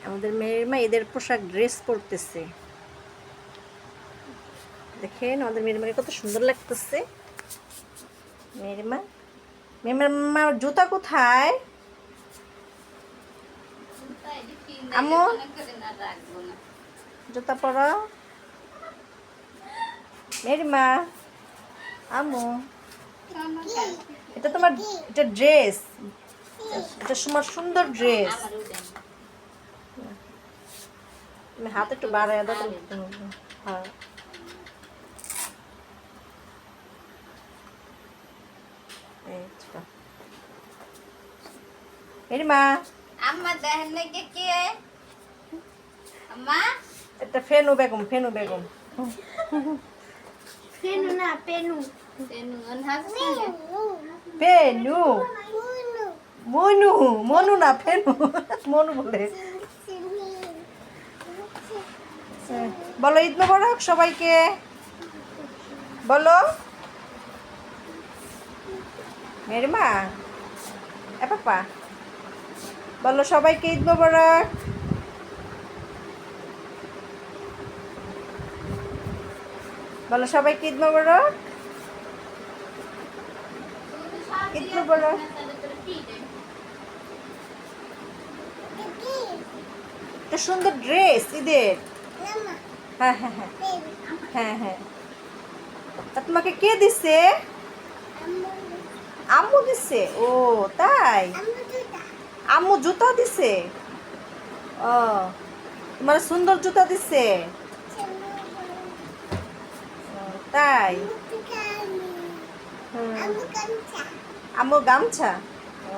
আমাদের মেয়ের মা এদের পোশাক ড্রেস পরতেছে। দেখেন আমাদের মেয়ের মাকে কত সুন্দর লাগতেছে। মেয়ের মার জুতা কোথায়? আম্মু জুতা পরো। মেয়ের মা, আম্মু এটা তোমার, এটা ড্রেস, এটা তোমার সুন্দর ড্রেস। তুমি হাত একটু বাড়ায় দাও। হ্যাঁ মেরি মা, আম্মা দেখেন নাকি কে? আম্মা এটা ফেনু বেগম, ফেনু বেগম। পেনু না পেনু। তেনু হাসছে। ফেনু, মনু, মনু না ফেনু, মনু বলে। বলো ঈদ মোবারক সবাইকে, বলো। মেরি মা, এ পাপা বলো সবাইকে ঈদ মোবারক। বলো সবাইকে ঈদ মোবারক, ঈদ মোবারক। একটা সুন্দর ড্রেস ঈদের। হ্যাঁ হ্যাঁ হ্যাঁ হ্যাঁ হ্যাঁ। তা তোমাকে কে দিছে? আম্মু দিছে। ও তাই, আম্মু জুতা দিছে। ও তোমার সুন্দর জুতা দিছে। ও, তাই। আম্মু গামছা। ও